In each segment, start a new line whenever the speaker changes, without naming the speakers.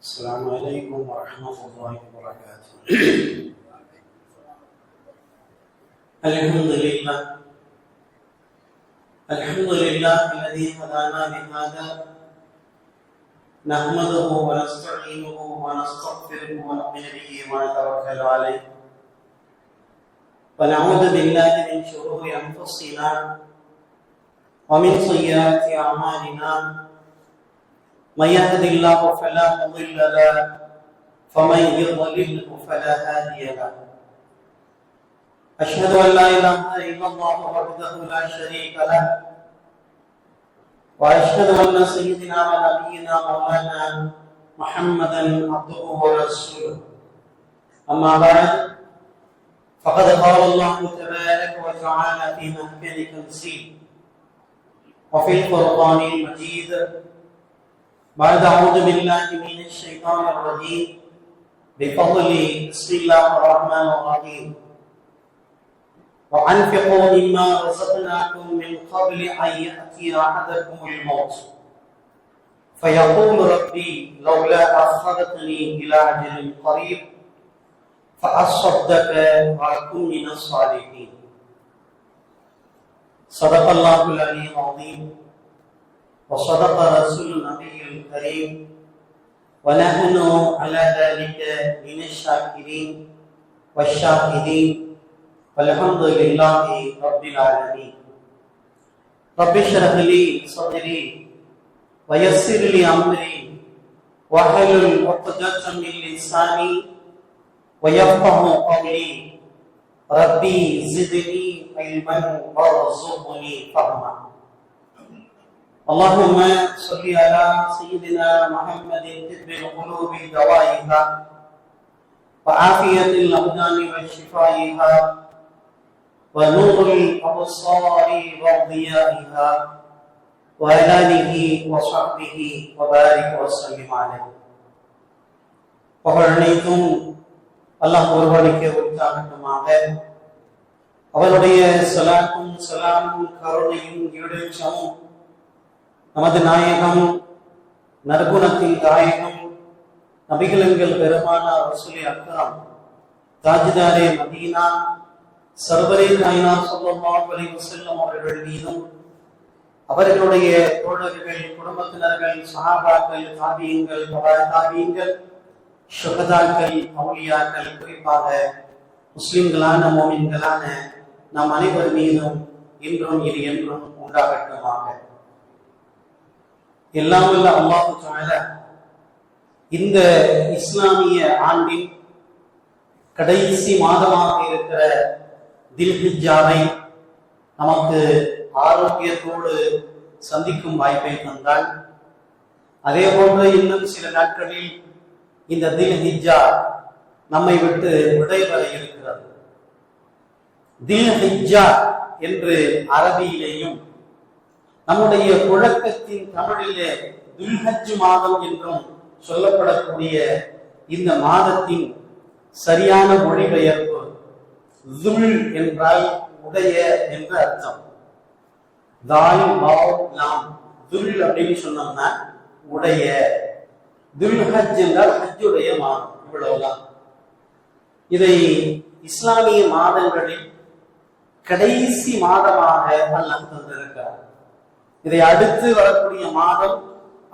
السلام عليكم ورحمة الله وبركاته. الحمد لله الذي هدانا لهذا نحمده ونستعينه ونستغفره ونؤمن به ونتوكل عليه ونعوذ بالله من شرور أنفسنا ومن سيئات أعمالنا من يهد الله فلا مضل له ومن يضلل فلا هادي له. أشهد أن لا إله إلا الله وحده لا شريك له وأشهد أن سيدنا ونبينا مولانا محمدا عبده ورسوله. أما بعد فقد قال الله تبارك وتعالى في محكم تنزيل وفي القرآن المجيد بعد أعوذ بالله من الشيطان الرجيم بفضل بسم الله الرحمن الرحيم وأنفقوا مما رزقناكم من قبل أن يأتي أحدكم الموت فيقول ربي لولا أخرتني إلى أجل قريب فأصدق وأكن من الصالحين. صدق الله العلي العظيم وصدق رسول النبي الكريم ونحن على ذلك من الشاكرين والشاهدين والحمد لله رب العالمين. رب اشرح لي صدري ويسر لي أمري واحلل عقدة من لساني ويفقه قولي ربي زدني علما وارزقني فهما. اللهم صل على سيدنا محمد طب القلوب دوائها وعافية الأبدان وشفائها ونور الأبصار وضيائها وعلى آله وصحبه وبارك وسلم عليه. புகழனைத்தும் அல்லாஹ் ஒருவனுக்கே உரித்தாகட்டுமாக. அவருடைய ஸலாத்தும் ஸலாமும் கருணையும் ஈடேற்றமும் நமது நாயகம் நற்குணத்தின் தாயகம் நபிகளங்கள் பெருமானார் ரசூலே அக்ரம் தாஜ்தாரே மதீனா சர்வரே காயினாத் ஸல்லல்லாஹு அலைஹி வஸல்லம் அவர்கள் மீதும் அவர்களுடைய தோழர்கள், குடும்பத்தினர்கள், சஹாபாக்கள், தாபியீன்கள், தாபியீன்கள், ஷுஹதாக்கள், அவுலியாக்கள், குறிப்பாக முஸ்லிம்களான மோமின்களான நாம் அனைவர் மீதும் இன்றும் இது என்றும் உண்டாகட்டுமாக. எல்லாம் வல்ல அல்லாஹ் தஆலா இந்த இஸ்லாமிய ஆண்டின் கடைசி மாதமாக இருக்கிற தில்ஹிஜ்ஜாவை நமக்கு ஆரோக்கியத்தோடு சந்திக்கும் வாய்ப்பை தந்தால், அதே போன்று இன்னும் சில நாட்களில் இந்த தில்ஹிஜ்ஜா நம்மை விட்டு விடைபெற இருக்கிறது. தில்ஹிஜ்ஜா என்று அரபியிலேயும் நம்முடைய புழக்கத்தின் தமிழிலே துல்ஹஜ் மாதம் என்றும் சொல்லப்படக்கூடிய இந்த மாதத்தின் சரியான மொழிபெயர்ப்பு துல் என்றால் உடைய என்று அர்த்தம். தால் வாவ் லாம் துல் அப்படின்னு சொன்னோம்னா உடைய, துல்ஹஜ் என்றால் ஹஜ்ஜுடைய மாதம். இவ்வளவுதான். இதை இஸ்லாமிய மாதங்களில் கடைசி மாதமாக அல்லாஹ் தந்திருக்கிறார். இதை அடுத்து வரக்கூடிய மாதம்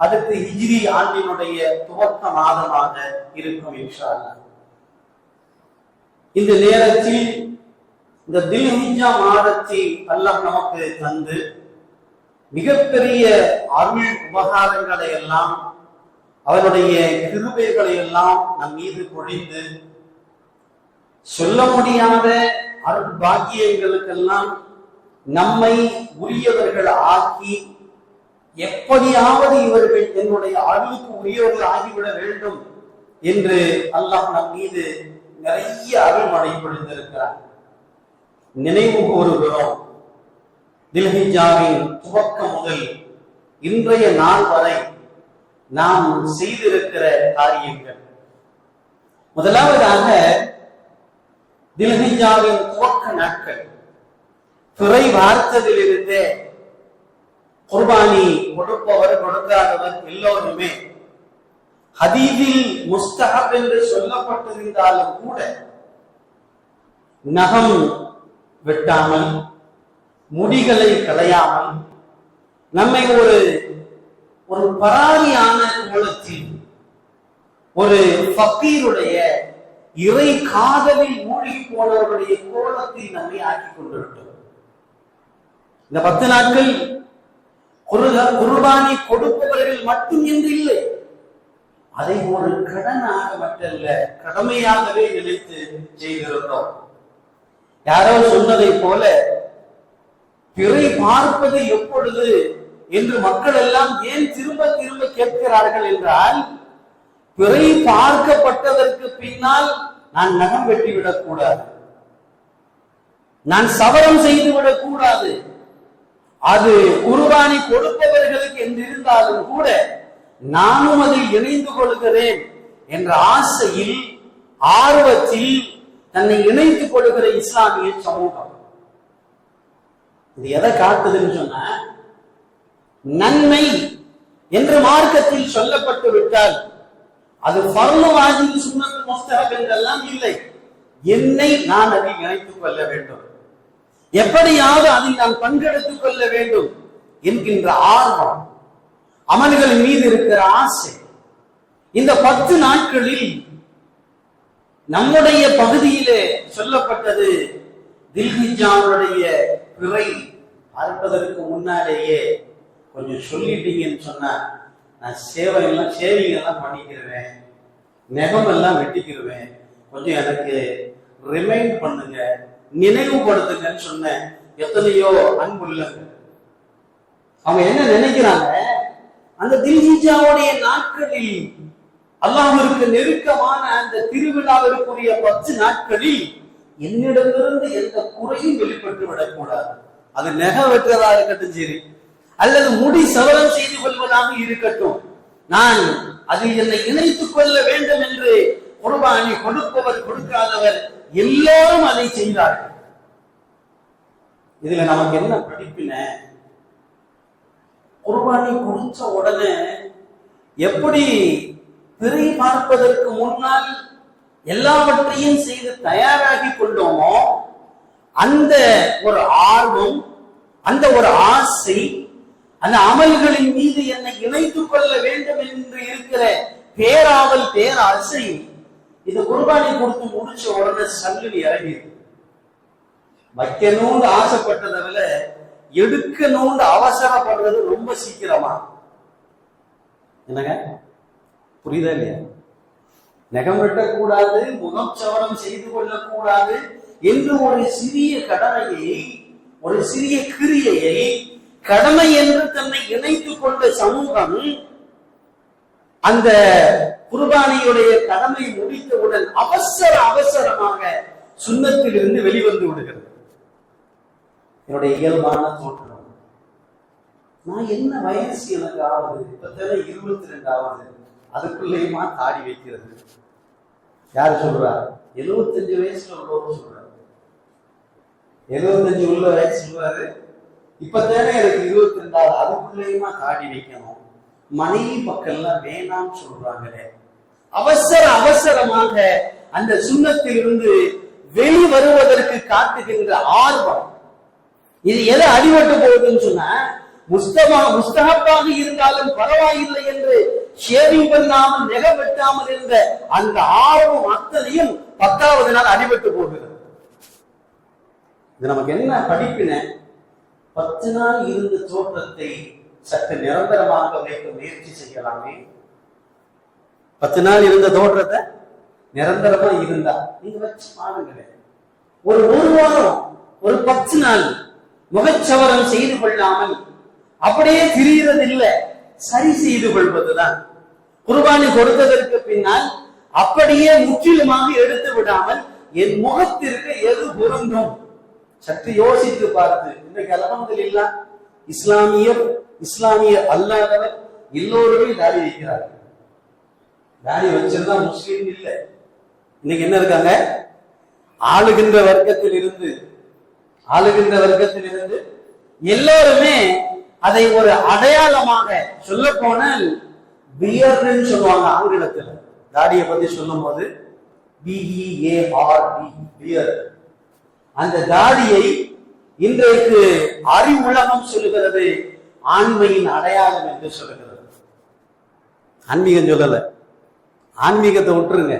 அடுத்து ஹிஜ்ரி ஆண்டினுடைய துவக்க மாதமாக இருக்கும் இன்ஷா அல்லாஹ். இந்த நேரத்தில் இந்த தில்ஹிஜ்ஜா மாதத்தை அல்லாஹ் நமக்கு தந்து மிகப்பெரிய அருள் உபகாரங்களை எல்லாம், அவருடைய கிருபைகளை எல்லாம் நம் மீது பொழிந்து சொல்ல முடியாத அருள் பாக்கியங்களுக்கெல்லாம் நம்மை உரியவர்கள் ஆக்கி, எப்படியாவது இவர்கள் என்னுடைய அருளுக்கு உரியவர்கள் ஆகிவிட வேண்டும் என்று அல்லாஹ் நம் மீது நிறைய அருள்மழை பொழிந்திருக்கிறார். நினைவு கூறுகிறோம், தில்ஹிஜ்ஜாவின் துவக்கம் முதல் இன்றைய நாள் வரை நாம் செய்திருக்கிற காரியங்கள். முதலாவதாக தில்ஹிஜ்ஜாவின் துவக்க நாட்கள் பிறை வார்த்ததிலிருந்தே குர்பானி கொடுப்பவர் கொடுக்காதவர் எல்லோருமே ஹதீஸில் முஸ்தஹப் என்று சொல்லப்பட்டிருந்தாலும் கூட நகம் வெட்டாமல், முடிகளை களையாமல், நம்மை ஒரு பராரியான கோலத்தில், ஒரு ஃபக்கீருடைய இறை காதலில் மூழ்கி போனவருடைய கோலத்தில் நம்மை ஆக்கிக் கொண்டிருக்கிறோம். இந்த 10 நாட்கள் குர்பானி கொடுப்பவர்கள் மட்டும் என்று இல்லை, அதை ஒரு கடனாக மட்டுமல்ல, கடமையாகவே நினைத்து செய்திருந்தோம். யாரோ சொன்னதை போல பிறை பார்ப்பது எப்பொழுது என்று மக்கள் எல்லாம் ஏன் திரும்ப திரும்ப கேட்கிறார்கள் என்றால், பிறை பார்க்கப்பட்டதற்கு பின்னால் நான் நகம் வெட்டிவிடக் கூடாது, நான் சவரம் செய்து விடக் கூடாது. அது குர்பானி கொடுப்பவர்களுக்கு என்று இருந்தாலும் கூட நானும் அதில் இணைந்து கொள்கிறேன் என்ற ஆசையில், ஆர்வத்தில் தன்னை இணைத்துக் கொள்கிற இஸ்லாமிய சமூகம். இது எதை காட்டுதுன்னு சொன்ன, நன்மை என்று மார்க்கத்தில் சொல்லப்பட்டு விட்டால் அது ஃபர்லு, வாஜிப், சுன்னத், முஸ்தஹப் என்றெல்லாம் இல்லை. என்னை நான் அதில் இணைத்துக் கொள்ள வேண்டும், எப்படியாவது அதில் நான் பங்கெடுத்துக் கொள்ள வேண்டும் என்கின்ற ஆர்வம், அமல்கள் மீது இருக்கிற ஆசை. இந்த 10 நாட்களில் நம்முடைய பகுதியிலே சொல்லப்பட்டது, தில்ஹிஜ்ஜாவுடைய பிறை பார்ப்பதற்கு முன்னாலேயே கொஞ்சம் சொல்லிட்டீங்கன்னு சொன்னா நான் சேவிங் எல்லாம் பண்ணிக்கிருவேன், நெகம் எல்லாம் வெட்டிக்கிருவேன், கொஞ்சம் எனக்கு ரிமைண்ட் பண்ணுங்க, நினைவுபடுத்துங்கன்னு சொன்ன எத்தனையோ அன்புள்ளங்க. அவங்க என்ன நினைக்கிறாங்க, அந்த தில்ஹிஜ்ஜாவுடைய நாட்களில், அல்லாஹ்விற்கு நெருக்கமான அந்த திருவிழாவிற்குரிய 10 நாட்களில் என்னிடமிருந்து எந்த குறையும் வெளிப்பட்டு விடக்கூடாது. அது நெக வெட்டுறதா இருக்கட்டும் சரி, அல்லது முடி சவரம் செய்து கொள்வதாக இருக்கட்டும், நான் அதில் என்னை இணைத்துக் கொள்ள வேண்டும் என்று குர்பானி கொடுப்பவர் கொடுக்காதவர் எல்லாரும் அதை செய்தார்கள். இதுல நமக்கு என்ன படிப்பின, குர்பானி கொடுத்த உடனே எப்படி பிறை பார்ப்பதற்கு முன்னால் எல்லாவற்றையும் செய்து தயாராகி கொண்டோமோ, அந்த ஒரு ஆர்வம், அந்த ஒரு ஆசை, அந்த அமல்களின் மீது என்னை இணைத்துக் கொள்ள வேண்டும் என்று இருக்கிற பேராவல், பேராசை, இது குர்பானி கொடுத்து முடிச்ச உடனே சல்லுன்னு இறங்கிது. வைக்கணும்னு ஆசைப்பட்டதை விட எடுக்கணும்னு அவசரப்படுறது ரொம்ப சீக்கிரமா. என்னங்க புரியுதா இல்லையா? நகம் வெட்டக்கூடாது, முகம் சவரம் செய்து கொள்ளக்கூடாது என்று ஒரு சிறிய கடமையை, ஒரு சிறிய கிரியையை கடமை என்று தன்னை இணைத்துக் கொண்ட சமூகம் அந்த குர்பானியுடைய கடமை முடித்தவுடன் அவசரமாக சுன்னத்தில் இருந்து வெளிவந்து விடுகிறது. என்னுடைய இயல்பான தோற்றம், நான் என்ன வயசு எனக்கு ஆகுது, இப்ப 22 ஆகுது, அதுக்குள்ளேயுமா தாடி வைக்கிறது? யாரு சொல்றா? 75 வயசுல உள்ளவர் சொல்றாரு. 75 உள்ள வயசு சொல்றாரு, இப்பதானே எனக்கு 22, அதுக்குள்ளேயுமா தாடி வைக்கணும்? மனைவி பக்கம்லாம் வேணாம் சொல்றாங்களே. அவசரமாக அந்த சுன்னத்தில் இருந்து வெளி வருவதற்கு காட்டுகின்ற ஆர்வம், இது எதை அடிபட்டு போகுதுன்னு சொன்னா, முஸ்தஹப்பாக இருந்தாலும் பரவாயில்லை என்று ஷேவிங் பண்ணாமல், நெக வெட்டாமல் இருந்த அந்த ஆர்வம் அத்தனையும் 10வது நாள் அடிபட்டு போகிறது. இது நமக்கு என்ன படிப்பின? 10 நாள் இருந்த தோற்றத்தை சற்று நிரந்தரமாக வைக்க முயற்சி செய்யலாமே. 10 நாள் இருந்த தோற்றத்தை நிரந்தரமா இருந்தா நீங்க வச்சு பாருங்களேன். ஒரு வாரம், ஒரு 10 நாள் முகச்சவரம் செய்து கொள்ளாமல் அப்படியே திரிகிறது இல்லை, சரி செய்து கொள்வதுதான். குர்பானி கொடுத்ததற்கு பின்னால் அப்படியே முற்றிலுமாக எடுத்து விடாமல் என் முகத்திற்கு எது பொருந்தும் சற்று யோசித்து பார்த்து, இன்றைக்கு அல்ஹம்துலில்லாஹ் இஸ்லாமியர் அல்லாதவர் எல்லோருமே தாடி வைக்கிறார்கள். தாடி வச்சிருந்தா முஸ்லீம் இல்லை. இன்னைக்கு என்ன இருக்காங்க, ஆளுகின்ற வர்க்கத்தில் இருந்து எல்லோருமே அதை ஒரு அடையாளமாக, சொல்ல போனால் பியர்ட்னு சொல்லுவாங்க ஆங்கிலத்தில். தாடியை பத்தி சொல்லும் போது BEARD, பியர்ட். அந்த தாடியை இன்றைக்கு அறிவுலகம் சொல்லுகிறது ஆண்மையின் அடையாளம் என்று சொல்லுகிறது. ஆன்மீகம் சொல்லல, ஆன்மீகத்தை விட்டுருங்க,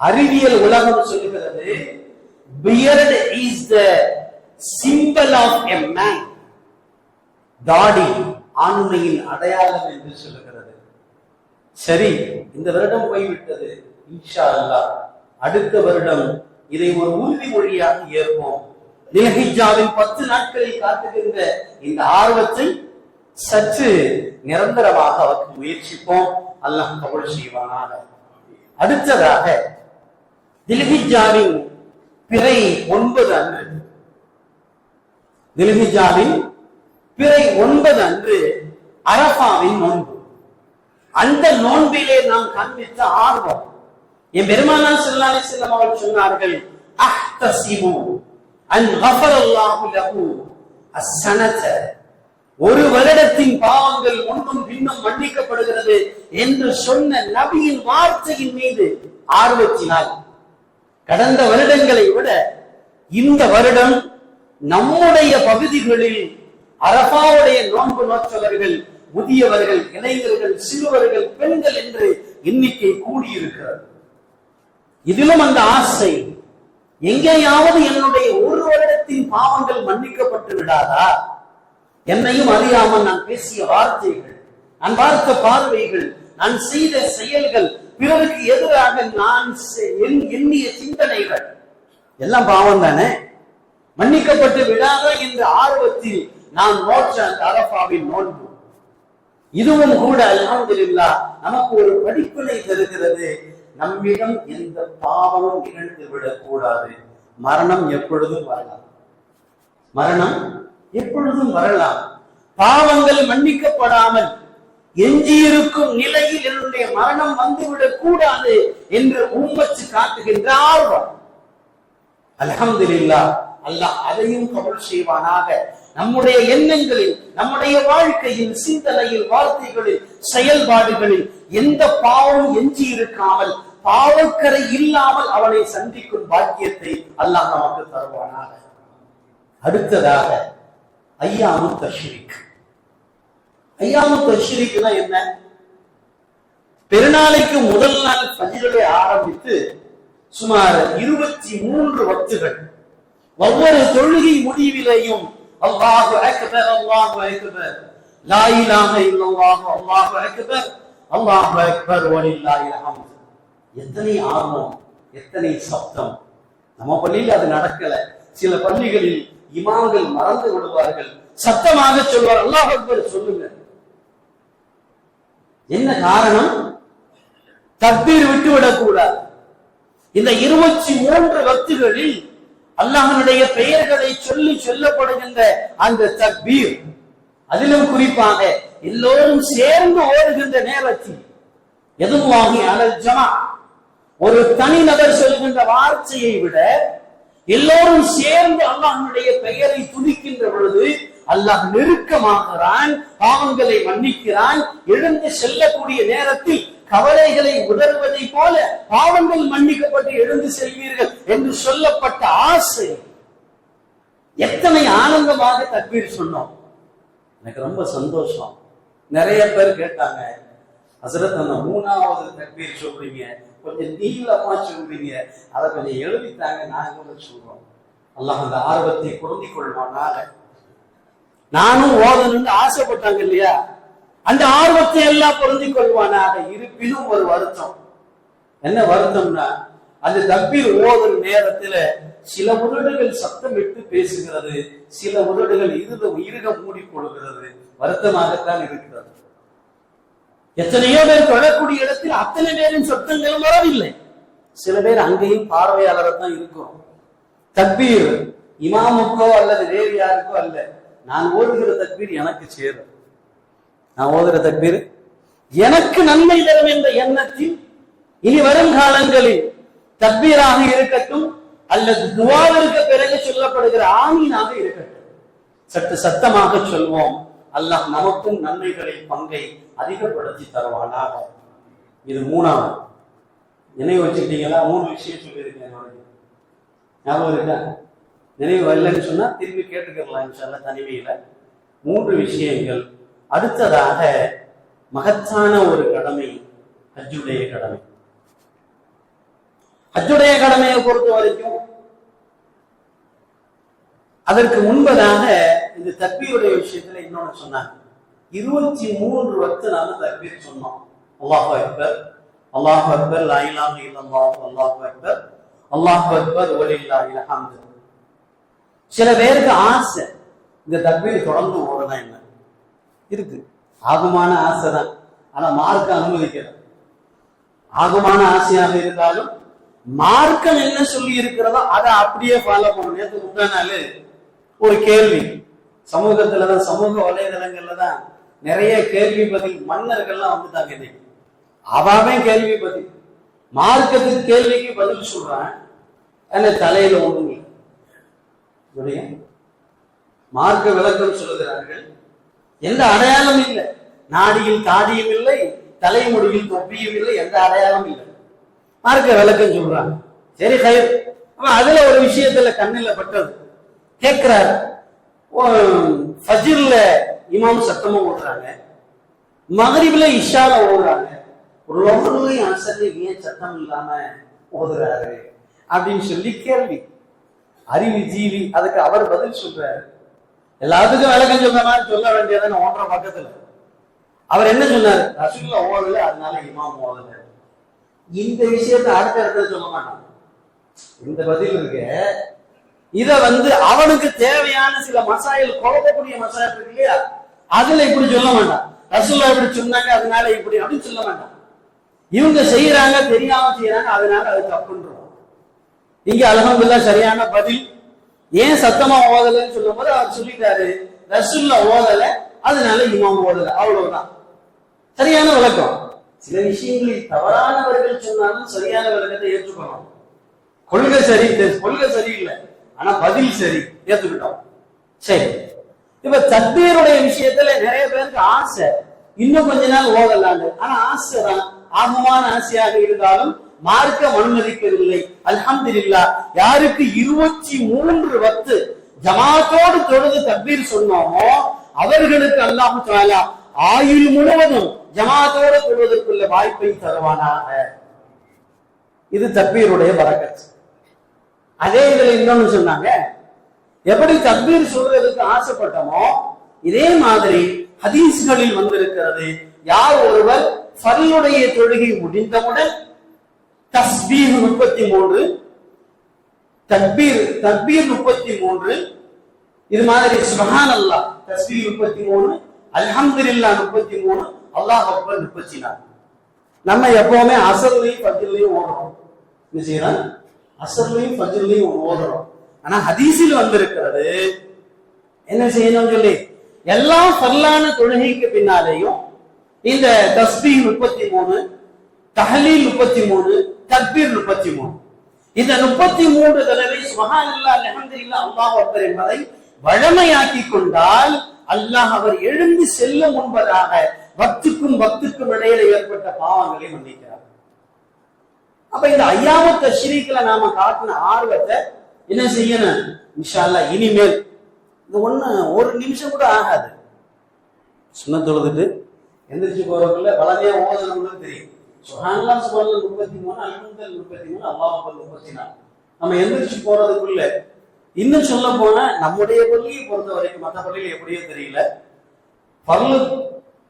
அறிவியல் உலகம் சொல்லுகிறது beard is the symbol of a man. தாடி ஆண்மையின் அடையாளம் என்று சொல்லுகிறது. சரி, இந்த வருடம் போய்விட்டது. இன்ஷா அல்லாஹ் அடுத்த வருடம் இதை ஒரு உறுதிமொழியாக ஏற்போம். தில்ஹிஜ்ஜாவின் 10 நாட்களில் காட்டுகின்ற இந்த ஆர்வத்தை சற்று நிரந்தரமாக அவருக்கு முயற்சிப்போம். அல்லாஹ் கபூல் செய்வானாக. அடுத்ததாக தில்ஹிஜ்ஜாவின் பிறை 9 அன்று, தில்ஹிஜ்ஜாவின் பிறை 9 அன்று அரஃபாவின் நோன்பு. அந்த நோன்பிலே நாம் காண்பித்த ஆர்வம், என் பெருமானார் ஸல்லல்லாஹு அலைஹி வஸல்லம் அவர்கள் சொன்னார்கள், அஹ்தஸிமு அன் கஃபரல்லாஹு லஹு அஸ்ஸனத, ஒரு வருடத்தின் பாவங்கள் முன்னும் பின்னும் மன்னிக்கப்படுகிறது என்று சொன்ன நபியின் வார்த்தையின் மீது ஆர்வத்தினால் கடந்த வருடங்களை விட இந்த வருடம் நம்முடைய பகுதிகளில் அரஃபாவுடைய நோன்பு நோற்றவர்கள், முதியவர்கள், இளைஞர்கள், சிறுவர்கள், பெண்கள் என்று எண்ணிக்கை கூடியிருக்கிறது. இதிலும் அந்த ஆசை, எங்கேயாவது என்னுடைய ஒரு வருடத்தின் பாவங்கள் மன்னிக்கப்பட்டு விடாதா? என்னையும் அறியாமல் நான் பேசிய வார்த்தைகள், நான் பார்த்த பார்வைகள், நான் செய்த செயல்கள், பிறருக்கு எதிராக நான் எண்ணிய சிந்தனைகள் எல்லாம் பாவம் தானே, மன்னிக்கப்பட்டு விடாத என்ற ஆர்வத்தில் நான் நோற்ற அந்த அரஃபாவின் நோன்பு, இதுவும் கூட அல்ஹம்துலில்லாஹ் நமக்கு ஒரு படிப்பினை தருகிறது. நம்மிடம் எந்த பாவமும் நிகழ்ந்து விடக் கூடாது. மரணம் எப்பொழுதும் வரலாம், மரணம் எப்பொழுதும் வரலாம். பாவங்கள் மன்னிக்கப்படாமல் எஞ்சியிருக்கும் நிலையில் என்னுடைய மரணம் வந்துவிடக் கூடாது என்று உம்மத்து காட்டுகின்ற ஆர்வம். அல்ஹம்துலில்லாஹ், அல்லாஹ் அதையும் கபூல் செய்வானாக. நம்முடைய எண்ணங்களில், நம்முடைய வாழ்க்கையில், சிந்தனையில், வார்த்தைகளில், செயல்பாடுகளில் எந்த பாவம் எஞ்சி இருக்காமல், பாவக்கரை இல்லாமல் அவனை சந்திக்கும் பாக்கியத்தை அல்லாஹ் நமக்கு தருவானாக. அடுத்ததாக ஐயாமு தஷ்ரீக். ஐயாமு தஷ்ரீக்னா என்ன? பெருநாளைக்கு முதல் நாள் ஃபஜ்ரிலே ஆரம்பித்து சுமார் 23 வக்துகள், ஒவ்வொரு தொழுகை முடிவிலேயும் அல்லாஹு அக்பர், அல்லாஹு அக்பர், லா இலாஹ இல்லல்லாஹ், அல்லாஹு அக்பர், அல்லாஹு அக்பர் வலில்லாஹில் ஹம்த். எத்தனை ஆர்வம், எத்தனை சப்தம்! நம்ம பள்ளியில் அது நடக்கல. சில பள்ளிகளில் இமாம்கள் மறந்து விடுவார்கள், சத்தமாக சொல்வார், அல்லாஹ் அக்பர் சொல்லுங்க. என்ன காரணம்? தக்பீர் விட்டுவிடக் கூடாது. இந்த 23 வக்துகளில் அல்லாஹ்வுடைய பெயர்களை சொல்லி சொல்லப்படுகின்ற அந்த தக்பீர், அதிலும் குறிப்பாக எல்லோரும் சேர்ந்து ஓடுகின்ற நேரத்தில் எதுவாகி அலல் ஜமா, ஒரு தனிநபர் சொல்கின்ற வார்த்தையை விட எல்லோரும் சேர்ந்து அல்லாஹ்வுடைய பெயரை துதிக்கின்ற பொழுது அல்லாஹ் நெருக்கமாகிறான், பாவங்களை மன்னிக்கிறான். எழுந்து செல்லக்கூடிய நேரத்தில் கவலைகளை உணர்வதை போல பாவங்கள் மன்னிக்கப்பட்டு எழுந்து செல்வீர்கள் என்று சொல்லப்பட்ட ஆசை. எத்தனை ஆனந்தமாக தக்பீர் சொன்னோம். எனக்கு ரொம்ப சந்தோஷம். நிறைய பேர் கேட்டாங்க, ஹஸரத் அந்த 3வது தக்பீர் சொல்றீங்க, கொஞ்சம் நீளமா சொல்றீங்க, அதை கொஞ்சம் எழுதித்தாங்க, நாங்க சொல்றோம். அல்லாஹ் அந்த ஆர்வத்தை பொருந்திக் கொள்வானாக. நானும் ஓதணும்னு ஆசைப்பட்டாங்க இல்லையா, அந்த ஆர்வத்தை எல்லாம் பொருந்திக் கொள்வானாக. இருப்பினும் ஒரு வருத்தம். என்ன வருத்தம்னா, அந்த தக்பீர் ஓதும் நேரத்துல சில உதடுகள் சத்தம் விட்டு பேசுகிறது, சில உதடுகள் இருக மூடிக்கொள்கிறது. வருத்தமாகத்தான் இருக்கிறது. எத்தனையோ பேர் தொழக்கூடிய இடத்தில் அத்தனை பேரின் சத்தங்களும் வரவில்லை. சில பேர் அங்கேயும் பார்வையாளராக தான் இருக்கிறோம். தக்பீர் இமாமுக்கோ அல்லது வேறு யாருக்கோ அல்ல, நான் ஓதுகிற தக்பீர் எனக்கு சேரும், நான் ஓதுகிற தக்பீர் எனக்கு நன்மை தரும் என்ற எண்ணத்தில் இனி வரும் காலங்களில் தக்பீராக இருக்கட்டும் அல்லது துஆவிற்கு பிறகு சொல்லப்படுகிற ஆமீனாக இருக்கட்டும், சற்று சத்தமாக சொல்வோம். அல்லாஹ் நமக்கும் நன்மைகளில் பங்கை அதிகப்படுத்தி தருவானாக. இது மூணாவது. நினைவு வச்சுக்கிட்டீங்களா? 3 விஷயம் சொல்லியிருக்கேன். ஞாபகம் இருக்கா? நினைவு வரலன்னு சொன்னா திரும்பி கேட்டுக்கலாம் இன்ஷா அல்லாஹ் தனிமையில. 3 விஷயங்கள். அடுத்ததாக மகத்தான ஒரு கடமை ஹஜ்ஜுடைய கடமை. ஹஜ்ஜுடைய கடமையை பொறுத்த வரைக்கும் அதற்கு முன்பதாக இந்த தக்பீருடைய விஷயத்துல இன்னொன்னு சொன்னாங்க. 23 வக்து நாம தக்பீர் சொன்னோம். அல்லாஹு அக்பர், அல்லாஹு அக்பர், லா இலாஹ இல்லல்லாஹ், அல்லாஹு அக்பர், அல்லாஹு அக்பர் வலில்லாஹில் ஹம்து. சில பேருக்கு ஆசை இந்த தக்பீர் தொடர்ந்து ஓடுனா என்ன இருக்கு, ஆகுமான ஆசை தான். ஆனா மார்க்க அனுமதிக்கிறது. ஆகுமான ஆசையாக இருந்தாலும் மார்க்கம் என்ன சொல்லி இருக்கிறதோ அதை அப்படியே ஃபாலோ பண்ணணும். நேற்று முன்னாலே ஒரு கேள்வி சமூகத்துலதான், சமூக வலைதளங்கள்ல தான் நிறைய கேள்வி பதில் மன்னர்கள்லாம் வந்துட்டாங்க. இன்னைக்கு அவாவே கேள்வி பதில், மார்க்கத்துக்கு கேள்விக்கு பதில் சொல்றான். என்ன தலையில ஒண்ணுங்க மார்க்க விளக்கம் சொல்லுகிறார்கள். எந்த அடையாளம் இல்லை, நாடியில் தாடியும் இல்லை, தலைமுடியில் தொப்பியும் இல்லை, எந்த அடையாளம் இல்லை. மார்க்க விளக்கம் சொல்றாங்க. சரி கயிறு. அதுல ஒரு விஷயத்துல கண்ணில பட்டது கேட்கிறாரு. ஃபஜ்ர்ல இமாம் சத்தமா ஓடுறாங்க, மகரிப்ல இஷால ஓடுறாங்க, லொஹர்லயும் அஸ்ர்லயும் ஏன் சத்தம் இல்லாம ஓதுறாரு அப்படின்னு சொல்லி கேள்வி. அறிவு ஜீவி. அதுக்கு அவர் பதில் சொல்றாரு. எல்லாத்துக்கும் விளக்கம் சொல்ற மாதிரி சொல்ல வேண்டியதான 1.5 பக்கத்துல. அவர் என்ன சொன்னாரு? ரசூலுல்லாஹ் ஓதல, அதனால இமாம் ஓதல. இந்த விஷயத்தை அடுத்த இடத்துல சொல்ல மாட்டான். இந்த பதில் இருக்கு. இத அவனுக்கு தேவையான சில மசாயில், குழப்பக்கூடிய மசாயில் இருக்கு இல்லையா, அதுல இப்படி சொல்ல மாட்டான். ரசூலுல்லாஹ் இப்படி சொன்னாங்க அதனால இப்படி அப்படின்னு சொல்ல மாட்டான். இவங்க செய்யறாங்க, தெரியாம செய்யறாங்க, அதனால அது தப்புன்றோம். இங்க அல்ஹம்துலில்லாஹ் சரியான பதில். ஏன் சத்தமா ஓதலன்னு சொல்லும் போது அவர் சொல்லிட்டாரு, ரசூலுல்லாஹ் ஓதல, அதனால இமாம் ஓதல, அவ்வளவுதான். சரியான விளக்கம். சில விஷயங்களில் தவறானவர்கள் சொன்னாலும் சரியான விளக்கத்தை ஏற்றுக்கணும். கொள்கை சரி, கொள்கை சரியில்லை, ஆனா பதில் சரி, ஏத்துக்கிட்டோம். சரி, இப்ப தக்பீருடைய விஷயத்துல நிறைய பேருக்கு ஆசை, இன்னும் கொஞ்ச நாள் ஓதலாங்க. ஆனா ஆசைதான், ஆகமான ஆசையாக இருந்தாலும் மார்க்கம் அனுமதிக்கவில்லை. அல்ஹம்துலில்லாஹ். யாருக்கு 23 வக்து ஜமாத்தோடு தொழுது தக்பீர் சொன்னோமோ அவர்களுக்கு அல்லாஹ் தஆலா ஆயுள் முழுவதும் ஜமாத்தோடு தொழுவதற்குள்ள வாய்ப்பை தருவானாக. இது தக்பீருடைய பரக்கத். அதே இதுல இன்னொன்னு சொன்னாங்க, எப்படி தக்பீர் சொல்றதுக்கு ஆசைப்பட்டோமோ இதே மாதிரி ஹதீஸ்களில் வந்திருக்கிறது. யார் ஒருவர் ஃபர்லுடைய தொழுகை முடிந்தவுடன் தஸ்பீஹ் 33, தக்பீர் 33, இது மாதிரி சுப்ஹானல்லாஹ் தஸ்பீஹ் 33, அல்ஹம்துலில்லாஹ் 33, அல்லாஹ் அக்பர் 34. நம்ம எப்பவுமே அஸ்ர்லயும் ஃபஜ்ர்லயும் ஓதுறோம். என்ன செய்யறோம்? அஸ்ர்லயும் ஃபஜ்ர்லயும் ஓதுறோம். ஆனா ஹதீஸில் வந்திருக்கிறது என்ன செய்யணும் சொல்லி, எல்லா ஃபர்லான தொழுகைக்கு பின்னாலேயும் இந்த தஸ்பீஹ் 33, தஹ்லீல் 33, தக்பீர் 33, இந்த 33 தடவை சுப்ஹானல்லாஹ் அல்ஹம்துலில்லாஹ் அல்லாஹு அக்பர் என்பதை வழமையாக்கி கொண்டால் அல்லாஹ் அவர் எழுந்து செல்ல முன்பதாக வக்துக்கும் இடையில ஏற்பட்ட பாவங்களை மன்னிக்கிறார். அப்ப இந்த ஐயாமத் தஷ்ரீக்ல நாம காட்டின ஆர்வத்தை என்ன செய்யணும்? இன்ஷா அல்லாஹ் இனிமேல் இது ஒரு நிமிஷம் கூட ஆகாது. சுன்னத் தொழுதுட்டு எந்திரிச்சு போறதுக்குள்ள வளமையா ஓதணும்னு தெரியும். சுப்ஹானல்லாஹ் சுப்ஹானல்லாஹ் 33, அல்ஹம்துலில்லாஹ் 33, அல்லாஹ் அக்பர் 34. நம்ம எந்திரிச்சு போறதுக்குள்ள, இன்னும் சொல்ல போனா நம்முடைய பள்ளியை பொறுத்த வரைக்கும், மற்ற பள்ளியில எப்படியோ தெரியல, ஃபர்லு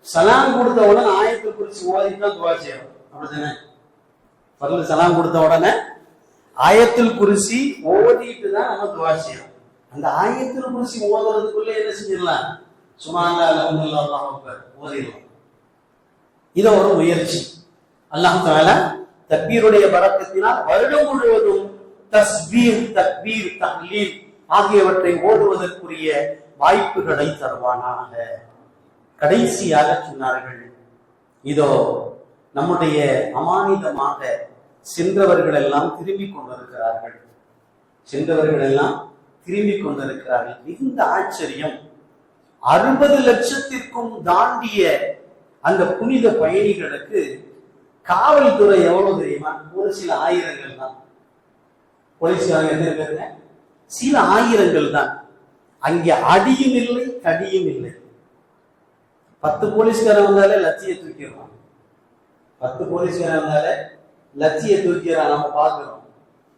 சலாம் கொடுத்த உடனே ஆயத்துல் குர்சி ஓதிதான் துஆ செய்யணும். அப்படிதானே? ஃபர்லு சலாம் கொடுத்த உடனே ஆயத்துல் குர்சி ஓதிட்டு தான் நம்ம துஆ செய்யணும். அந்த ஆயத்துல் குர்சி ஓதுறதுக்குள்ள என்ன செஞ்சிடலாம்? சுப்ஹானல்லாஹ் அல்ஹம்துலில்லாஹ் அல்லாஹு அக்பர் ஓதிடலாம். இது ஒரு முயற்சி. அல்லாஹ் தஆலா தக்பீருடைய பரக்கத்தினால் வருடம் முழுவதும் தஸ்பீஹ், தக்பீர், தஹ்லீல் ஆகியவற்றை ஓதுவதற்குரிய வாய்ப்புகளை தருவானாக. கடைசியாக சொன்னார்கள், இதோ நம்முடைய அமானிதமாக சென்றவர்கள் எல்லாம் திரும்பிக் கொண்டிருக்கிறார்கள். சென்றவர்கள் எல்லாம் திரும்பிக் கொண்டிருக்கிறார்கள். மிகுந்த ஆச்சரியம். 60 லட்சத்திற்கும் தாண்டிய அந்த புனித பயணிகளுக்கு காவல்துறை எவ்வளவு தெரியுமா? ஒரு சில ஆயிரங்கள் தான். போலீஸ்காரங்க எத்தனை பேருங்க? சில ஆயிரங்கள் தான். அங்கே அடியும் இல்லை, தடியும் இல்லை. 10 போலீஸ்காரன் வந்தாலே லட்சிய தூக்கிடுவான். 10 போலீஸ்காரன் வந்தாலே லட்சிய தூக்கிறான். நம்ம பார்க்கிறோம்.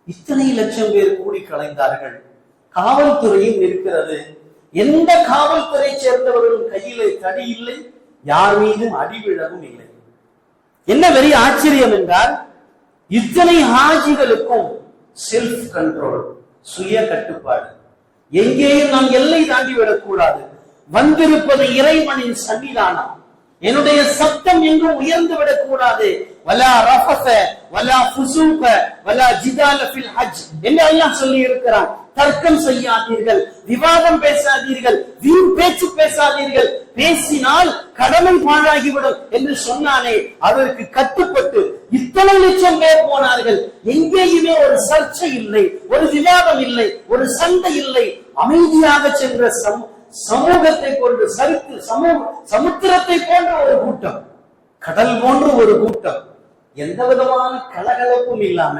இத்தனை லட்சம் பேர் கூடி கலைந்தார்கள். காவல்துறையும் இருக்கிறது. எந்த காவல்துறை சேர்ந்தவர்களும் கையிலே தடி இல்லை, யார் மீதும் அடிவிழவும் இல்லை. என்ன பெரிய ஆச்சரியம் என்றால், இத்தனை ஹாஜிகளுக்கும் செல்ஃப் கண்ட்ரோல், சுய கட்டுப்பாடு. எங்கேயும் நாம் எல்லை தாண்டி விடக்கூடாது. வந்திருப்பது இறைவனின் சன்னிதானம். என்னுடைய சப்தம் எங்கும் உயர்ந்து விடக்கூடாது. வலா ரஃபஸ வலா ஃபுசூக வலா ஜிதால ஃபில் ஹஜ் என்று அல்லாஹ் சொல்லி இருக்கிறான். தர்க்கம் செய்யாதீர்கள், விவாதம் பேசாதீர்கள், வீண் பேச்சு பேசாதீர்கள். பேசினால் கடமை பாழாகிவிடும் என்று சொன்னானே, அதற்கு கட்டுப்பட்டு இத்தனை லட்சம் பேர் போனார்கள். எங்கேயுமே ஒரு சர்ச்சை இல்லை, ஒரு விவாதம் இல்லை, ஒரு சண்டை இல்லை. அமைதியாக சென்ற சமூகத்தை போன்று சமுத்திரத்தை போன்ற ஒரு கூட்டம், கடல் போன்ற ஒரு கூட்டம், எந்த விதமான கலகலப்பும் இல்லாம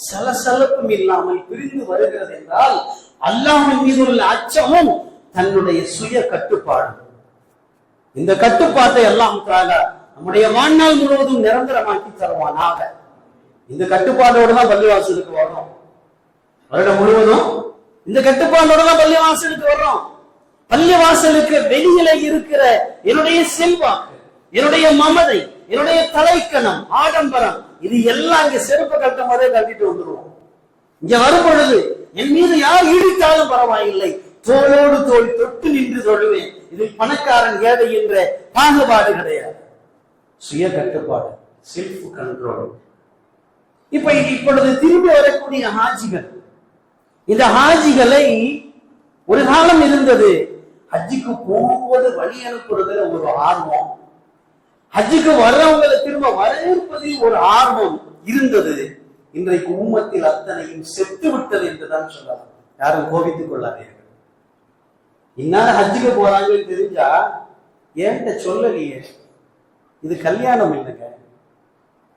சலசலப்பும் இல்லாமல் பிரிந்து வருகிறது என்றால், அல்லாஹ்வின் மீது உள்ள அச்சமும் தன்னுடைய சுய கட்டுப்பாடு. இந்த கட்டுப்பாட்டை அல்லாஹ் தஆலா நம்முடைய வாழ்நாள் முழுவதும் நிரந்தரமாக்கி தருவானாக. இந்த கட்டுப்பாட்டோடு தான் பள்ளிவாசலுக்கு வர்றோம். வருடம் முழுவதும் இந்த கட்டுப்பாட்டோடு தான் பள்ளிவாசலுக்கு வர்றோம். பள்ளிவாசலுக்கு வெளியில இருக்கிற என்னுடைய செல்வாக்கு, என்னுடைய மமதை, என்னுடைய தலைக்கணம், ஆடம்பரம், இது எல்லாம் இங்க செருப்பு கட்டும் போதே கட்டிட்டு வந்துடுவோம். இங்க வரும் பொழுது என் மீது யார் ஈடித்தாலும் பரவாயில்லை, தோளோடு தோல் தொட்டு நின்று தொழுவேன். இதில் பணக்காரன் ஏழை என்ற பாகுபாடு கிடையாது. சுய கட்டுப்பாடு, செல்ஃப் கண்ட்ரோல். இப்பொழுது திரும்பி வரக்கூடிய ஹாஜிகள், இந்த ஹாஜிகளை ஒரு காலம் இருந்தது, ஹஜ்ஜுக்கு போகும்போது வழி அனுப்புறதுல ஒரு ஆர்வம், ஹஜ்ஜுக்கு வர்றவங்களை திரும்ப வரவேற்பதில் ஒரு ஆர்வம் இருந்தது. இன்றைக்கு உம்மத்தில் அத்தனையும் செத்து விட்டது என்றுதான் சொல்லலாம். யாரும் கோபித்துக் கொள்ளாதீர்கள். இன்னார ஹஜ்ஜுக்கு போறாங்கன்னு தெரிஞ்சா ஏன்ட்ட சொல்லலையே, இது கல்யாணம் இல்லைங்க,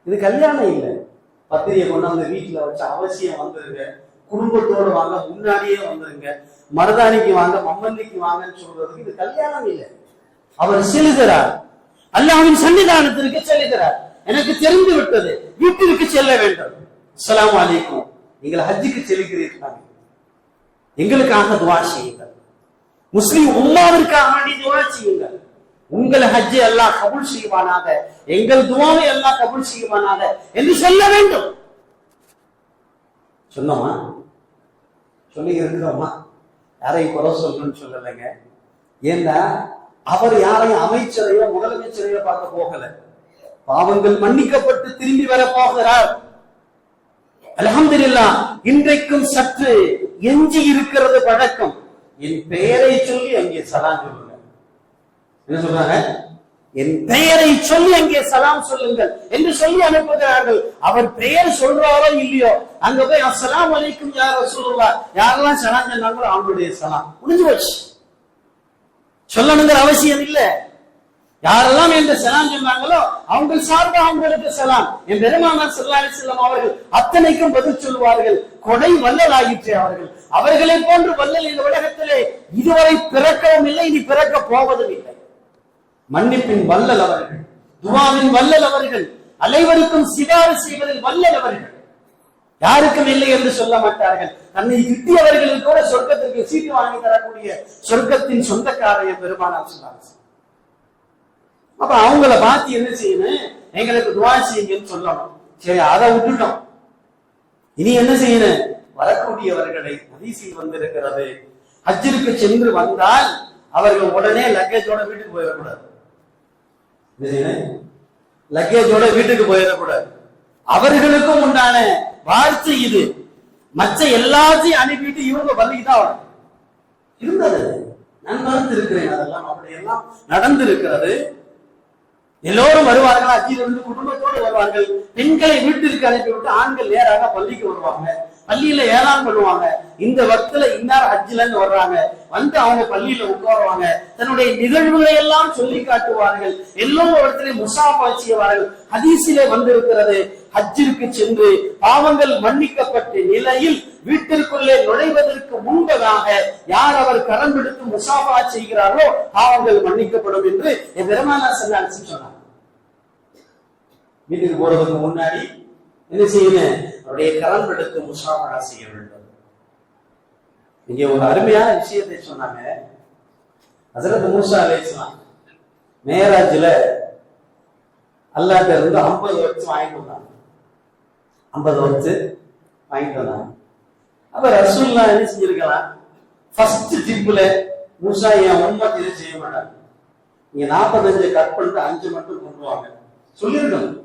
இது கல்யாணம் இல்லை. பத்திரிகை கொண்டாந்து வீட்டுல வச்ச அவசியம் வந்துருங்க, குடும்பத்தோடு வாங்க, முன்னாடியே வந்துருங்க, மருதாணிக்கு வாங்க, மம்மல்லிக்கு வாங்கன்னு சொல்றதுக்கு இது கல்யாணம் இல்லை. அவர் செல்கிறார், அல்லாஹ்வின் சன்னிதானத்திற்கு செல்கிறார். எனக்கு தெரிந்து விட்டது, வீட்டிற்கு செல்ல வேண்டும். அஸ்ஸலாமு அலைக்கும், நீங்கள் ஹஜ்ஜுக்கு செல்கிறீர்கள், எங்களுக்காக துஆ செய்யுங்கள், முஸ்லிம் உம்மாவிற்காக துஆ செய்யுங்கள். உங்கள் ஹஜ்ஜை அல்லாஹ் கபூல் செய்வானாக, எங்கள் துஆவை அல்லாஹ் கபூல் செய்வானாக என்று சொல்ல வேண்டும். சொன்னோமா? சொல்லி இருக்கிறோமா? யாரையும் குறை சொல்லணும்னு சொல்லலைங்க. ஏன்னா அவர் யாரையும் அமைச்சரையோ முதலமைச்சரையோ பார்க்க போகல. பாவங்கள் மன்னிக்கப்பட்டு திரும்பி வர போகிறார். அல்ஹம்துலில்லாஹ். இன்றைக்கும் சற்று எஞ்சி இருக்கிறது பழக்கம். என் பெயரை சொல்லி அங்கே சலாம் சொல்லுங்க. என்ன சொல்றாங்க? என் பெயரை சொல்லி அங்கே சலாம் சொல்லுங்கள் என்று சொல்லி அனுப்புகிறார்கள். அவர் பெயர் சொல்றாரோ இல்லையோ, அங்க போய் அஸ்ஸலாமு அலைக்கும் யா ரசூலுல்லாஹ், யாரெல்லாம் சலாம் சொன்னாங்களோ அவங்களுடைய சலாம் முடிஞ்சு போச்சு. சொல்லணுங்கிற அவசியம் இல்லை. யாரெல்லாம் என்று சலாம் சொன்னாங்களோ அவங்க சார்பாக அவங்களுக்கு சலாம். என் பெருமானார் ஸல்லல்லாஹு அலைஹி வஸல்லம் அவர்கள் அத்தனைக்கும் பதில் சொல்வார்கள். கொடை வல்லல் ஆயிற்று அவர்கள். அவர்களை போன்று வல்லல் இந்த உலகத்திலே இதுவரை பிறக்கவும் இல்லை, இனி பிறக்க போவதும் இல்லை. மன்னிப்பின் வல்லல் அவர்கள், துஆவின் வல்லல் அவர்கள், அனைவருக்கும் சிபாரிசு செய்வதில் வல்லல் அவர்கள். யாருக்கும் இல்லை என்று சொல்ல மாட்டார்கள். தன்னை திட்டியவர்களுக்கு கூட சொர்க்கத்திற்கு சீட்டு வாங்கி தரக்கூடிய சொர்க்கத்தின் சொந்தக்காரைய பெருமானார் ஸல்லல்லாஹு அலைஹி வஸல்லம். அப்ப அவங்கள பார்த்து என்ன செய்யணும்? எங்களுக்கு துஆ செய்யுங்கன்னு சொல்லணும். சரி, அதை விட்டுட்டோம். இனி என்ன செய்யணும்? வரக்கூடியவர்களை, ஹதீஸில் வந்திருக்கிறது, ஹஜ்ஜிற்கு சென்று வந்தால் அவர்கள் உடனே லக்கேஜோட வீட்டுக்கு போயிடக்கூடாது. லக்கேஜோட வீட்டுக்கு போயிடக்கூடாது. அவர்களுக்கும் உண்டான வாழ்த்து இது. மற்ற எல்லாத்தையும் அனுப்பிட்டு இவங்க பள்ளிக்குதான் இருந்தது. நான் மறுத்து இருக்கிறேன், அதெல்லாம் அப்படியெல்லாம் நடந்திருக்கிறது. எல்லோரும் வருவார்கள், அஜிலிருந்து குடும்பத்தோடு வருவார்கள். பெண்களை வீட்டிற்கு அனுப்பிவிட்டு ஆண்கள் நேராக பள்ளிக்கு வருவாங்க. பள்ளியில ஏலாம் பண்ணுவாங்க. இந்த வக்துல இன்னார் ஹஜ்ஜிலன்னு வர்றாங்க, வந்து அவங்க பள்ளியில உட்காருவாங்க, தன்னுடைய நிகழ்வுகளை எல்லாம் சொல்லி காட்டுவார்கள், எல்லோரிடத்திலே முசாஃபா செய்வார்கள். ஹதீஸிலே வந்திருக்கிறது, ஹஜ்ஜிற்கு சென்று பாவங்கள் மன்னிக்கப்பட்ட நிலையில் வீட்டிற்குள்ளே நுழைவதற்கு முன்பதாக யார் அவர் கரம் எடுத்து முசாஃபா செய்கிறார்களோ பாவங்கள் மன்னிக்கப்படும் என்று பெருமானார் ஸல்லல்லாஹு அலைஹி வஸல்லம் சொன்னார். வீட்டுக்கு போறதுக்கு முன்னாடி என்ன செய்யணும்? அவருடைய கரம் எடுத்து முசாஃபா செய்ய வேண்டும். இங்க ஒரு அருமையான விஷயத்தை சொன்னாங்க. ஹஜ்ரத் மூஸா அலைஹிஸ்ஸலாம் மேராஜ்ல அல்லாஹ்ட்ட இருந்து 50 வருஷம் வாங்கிட்டு வந்தாங்க. 50 வருஷம் வாங்கிட்டு வந்தாங்க. அப்ப ரசூலுல்லாஹ் என்ன செஞ்சிருக்கலாம்? ஃபர்ஸ்ட் ட்ரிப்ல மூஸா என் உம்மத் இதை செய்ய மாட்டாங்க, நீங்க 45 கட் பண்ணிட்டு 5 மட்டும் கொண்டு வாங்க சொல்லிருக்கணும்.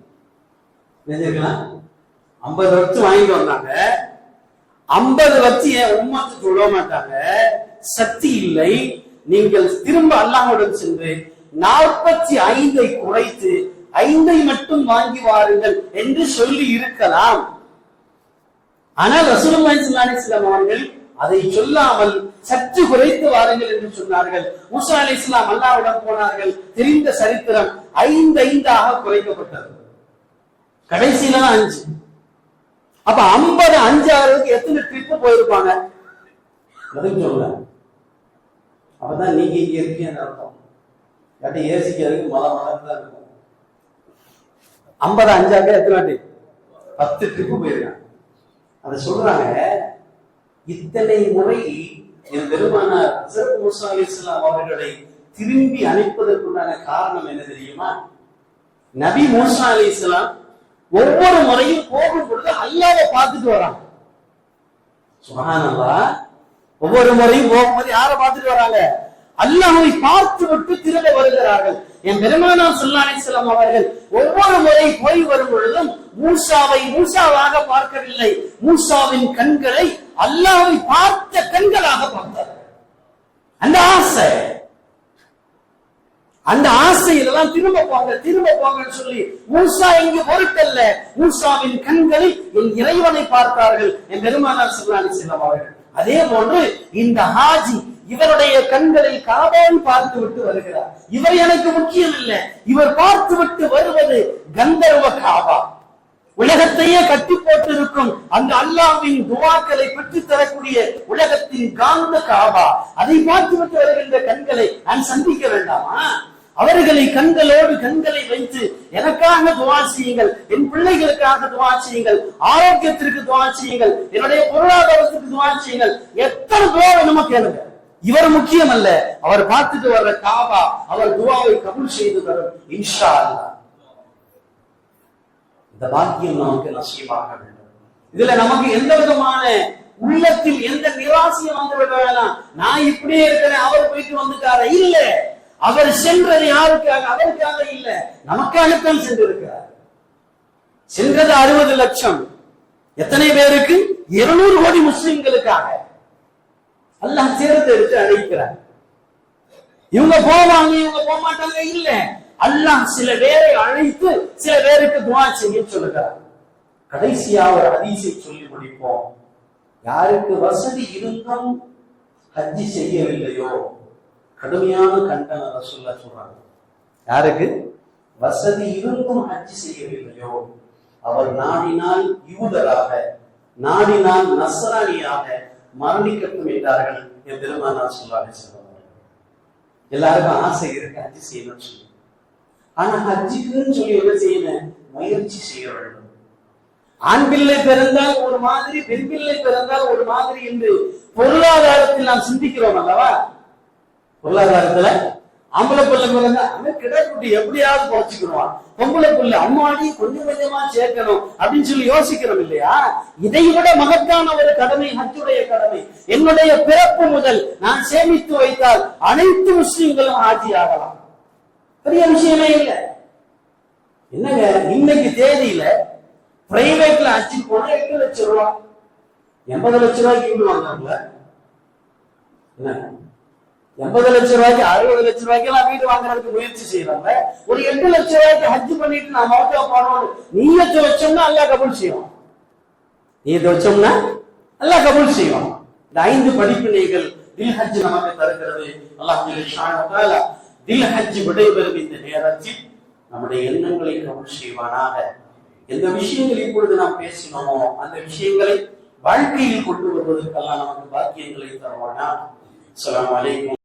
நினைச்சிருக்கலாம். 50 வருஷம் வாங்கிட்டு வந்தாங்க. 50 வருஷம் என் உம்மத்து சொல்ல மாட்டாங்க, சக்தி இல்லை, நீங்கள் திரும்ப அல்லாஹ்வுடன் சென்று 45 குறைத்து 5 மட்டும் வாங்கி வாருங்கள் என்று சொல்லி இருக்கலாம். ஆனால் ரசூலுல்லாஹி ஸல்லல்லாஹு அலைஹி வஸல்லம் அவர்கள் அதை சொல்லாமல் சற்று குறைத்து வாருங்கள் என்று சொன்னார்கள். மூஸா அலைஹிஸ்ஸலாம் அல்லாஹ்விடம் போனார்கள். தெரிந்த சரித்திரம், 5 குறைக்கப்பட்டது. கடைசியில 5. அப்ப 50 5 ஆகிறதுக்கு எத்தனை ட்ரிப் போயிருப்பாங்க? சொல்ல அப்பதான் நீங்க இங்க இருக்கீங்கன்னு அர்த்தம். இல்லாட்டி ஏசிக்கிறதுக்கு மதம் தான் இருக்கும். 50 5 ஆக எத்தனை வாட்டி? 10 ட்ரிப் போயிருக்காங்க. அதை சொல்றாங்க. இத்தனை முறை என் பெருமானார் ஹஜ்ரத் மூஸா அலைஹிஸ்ஸலாம் அவர்களை திரும்பி அனுப்பதற்குண்டான காரணம் என்ன தெரியுமா? நபி மூஸா அலைஹிஸ்ஸலாம் ஒவ்வொரு முறையும் போகும் பொழுது அல்லாஹ்வை பார்த்துட்டு வராங்க. சுப்ஹானல்லாஹ். ஒவ்வொரு முறையும் போகும்போது யாரை பார்த்துட்டு வராங்க? அல்லாஹ்வை பார்த்து விட்டு திரும்ப வருகிறார்கள். என் பெருமானார் ஸல்லல்லாஹு அலைஹி வஸல்லம் அவர்கள் ஒவ்வொரு முறை போய் வரும் பொழுதும் மூஸாவை மூஸாவாக பார்க்கவில்லை, மூஸாவின் கண்களை அல்லாஹ்வை பார்த்த கண்களாக பார்த்தார்கள். அந்த ஆசையிலதான் திரும்ப போங்கன்னு சொல்லி மூஸா இங்கு பொருட்டல்ல, மூஸாவின் கண்களில் என் இறைவனை பார்த்தார்கள் என் பெருமானார் ஸல்லல்லாஹு அலைஹி வஸல்லம் அவர்கள். அதே போன்று இந்த ஹாஜி இவருடைய கண்களில் காபாவை பார்த்து விட்டு வருகிறார். இவர் எனக்கு முக்கியம் இல்லை, இவர் பார்த்து விட்டு வருவது கந்தர்வ காபா, உலகத்தையே கட்டி போட்டிருக்கும் அந்த அல்லாஹ்வின் துஆக்களை பெற்று தரக்கூடிய உலகத்தின் காந்த காபா. அதை பார்த்து விட்டு வருகின்ற கண்களை நான் சந்திக்க வேண்டாமா? அவர்களை கண்களை வைத்து எனக்காக துஆ செய்யுங்கள், என் பிள்ளைகளுக்காக துஆ செய்யுங்கள், ஆரோக்கியத்திற்கு துஆ செய்யுங்கள், என்னுடைய பொருளாதாரத்துக்கு துஆ செய்யுங்கள், எத்தனை துஆ வேணுமோ கேளுங்க. இவர் முக்கியம் அல்ல, அவர் பார்த்துட்டு வர்ற காபா அவர் துஆவை கபூல் செய்து தரும் இன்ஷா அல்லாஹ். இந்த பாக்கியம் நமக்கு நசீபாக வேண்டும். இதுல நமக்கு எந்த விதமான உள்ளத்தில் எந்த நிராசையும் வந்து விட வேணாம். நான் இப்படியே இருக்கிறேன், அவர் போயிட்டு வந்துட்டார இல்ல. அவர் சென்றது யாருக்காக? அவருக்காக இல்ல, நமக்காகத்தான் சென்றிருக்கிறார். சென்றது 60 லட்சம். எத்தனை பேருக்கு? 200 கோடி முஸ்லிம்களுக்காக அல்லாஹ் தேர்ந்தெடுத்து அழைக்கிறார். இவங்க போவாங்க, இவங்க போக மாட்டாங்க இல்ல, அல்லாஹ் சில பேரை அழைத்து சில பேருக்கு துஆ செய்ய சொல்லுகிறார். கடைசியா ஒரு ஹதீஸை சொல்லி முடிப்போம். யாருக்கு வசதி இருந்தும் ஹஜ் செய்யவில்லையோ, கடுமையான கண்டன ரசூலுல்லாஹ் சொல்றாங்க. யாருக்கு வசதி இருந்தும் ஹஜ் செய்யவில்லையோ அவர் நாடினால் யூதராக, நாடினால் நஸ்ரானியாக மரணிக்கட்டும் என்றார்கள் என் பெருமானார் ஸல்லல்லாஹு அலைஹி வஸல்லம். எல்லாருக்கும் ஆசை இருக்கு ஹஜ் செய்யணும்னு சொல்லி. ஆனா ஹஜ்ஜுக்குன்னு சொல்லி என்ன செய்யணும்? முயற்சி செய்ய வேண்டும். ஆண் பிள்ளை பிறந்தால் ஒரு மாதிரி, பெண் பிள்ளை பிறந்தால் ஒரு மாதிரி என்று பொருளாதாரத்தில் நாம் சிந்திக்கிறோம் அல்லவா? பொருளாதாரத்துல ஆம்பளை பிள்ளை பிறந்தா அவன் கிடக்குட்டி எப்படியாவது குறைச்சிக்கணும், பொம்பளை பிள்ளை அம்மாடி கொஞ்சம் கொஞ்சமா சேர்க்கணும் அப்படின்னு சொல்லி யோசிக்கிறோம் இல்லையா? இதை விட மகத்தான ஒரு கடமை ஹஜ்ஜுடைய கடமை. என்னுடைய பிறப்பு முதல் நான் சேமித்து வைத்தால் அனைத்து முஸ்லிம்களும் ஹாஜி ஆகலாம். பெரிய விஷயமே இல்லை. என்னங்க இன்னைக்கு தேதியில பிரைவேட்ல ஹஜ்ஜி போனா 8 லட்சம் ரூபாய், 80 லட்சம் ரூபாய்க்கு வீடு வாங்குறாங்களா? என்ன 80 லட்சம் ரூபாய்க்கு 60 லட்சம் ரூபாய்க்கு எல்லாம் வீடு வாங்குறதுக்கு முயற்சி செய்யறாங்க. ஒரு 8 லட்சம் ரூபாய்க்கு ஹஜ் பண்ணிட்டு நான் மௌத்தா போனோம் நீயத்து வச்சோம்னா அல்லாஹ் கபூல் செய்யும். நீயத்து வச்சோம்னா அல்லாஹ் கபூல் செய்வான். இந்த 5 படிப்பினைகள் தில்ஹஜ் நமக்கு தருகிறது. அல்லாஹ் ஜல்ல தஆலா தில்ஹஜ் விடைபெறும் இந்த நேரத்தில் நம்முடைய எண்ணங்களை கபூல் செய்வானாக. எந்த விஷயங்கள் இப்பொழுது நாம் பேசினோமோ அந்த விஷயங்களை வாழ்க்கையில் கொண்டு வருவதற்கெல்லாம் நமக்கு பாக்கியங்களை தருவானா. அஸ்ஸலாமு அலைக்கும்.